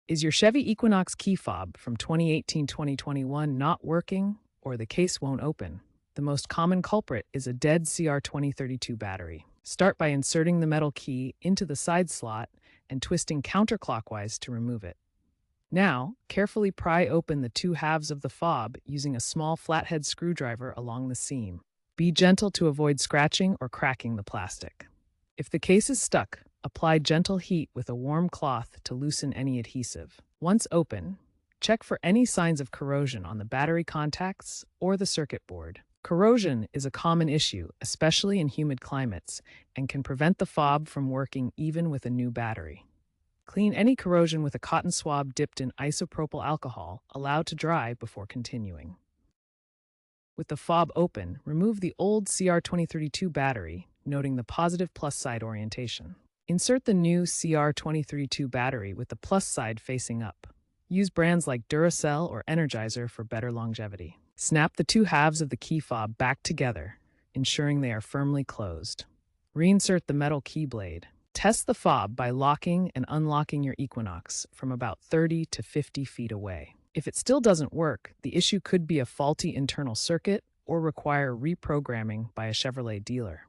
Is your Chevy Equinox key fob from 2018-2021 not working, or the case won't open? The most common culprit is a dead CR2032 battery. Start by inserting the metal key into the side slot and twisting counterclockwise to remove it. Now, carefully pry open the two halves of the fob using a small flathead screwdriver along the seam. Be gentle to avoid scratching or cracking the plastic. If the case is stuck, apply gentle heat with a warm cloth to loosen any adhesive. Once open, check for any signs of corrosion on the battery contacts or the circuit board. Corrosion is a common issue, especially in humid climates, and can prevent the fob from working even with a new battery. Clean any corrosion with a cotton swab dipped in isopropyl alcohol, allowed to dry before continuing. With the fob open, remove the old CR2032 battery, noting the positive plus side orientation. Insert the new CR2032 battery with the plus side facing up. Use brands like Duracell or Energizer for better longevity. Snap the two halves of the key fob back together, ensuring they are firmly closed. Reinsert the metal key blade. Test the fob by locking and unlocking your Equinox from about 30 to 50 feet away. If it still doesn't work, the issue could be a faulty internal circuit or require reprogramming by a Chevrolet dealer.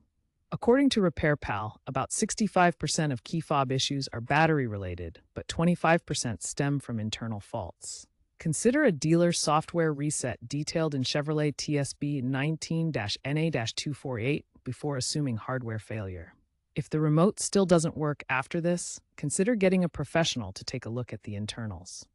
According to RepairPal, about 65% of key fob issues are battery-related, but 25% stem from internal faults. Consider a dealer software reset detailed in Chevrolet TSB 19-NA-248 before assuming hardware failure. If the remote still doesn't work after this, consider getting a professional to take a look at the internals.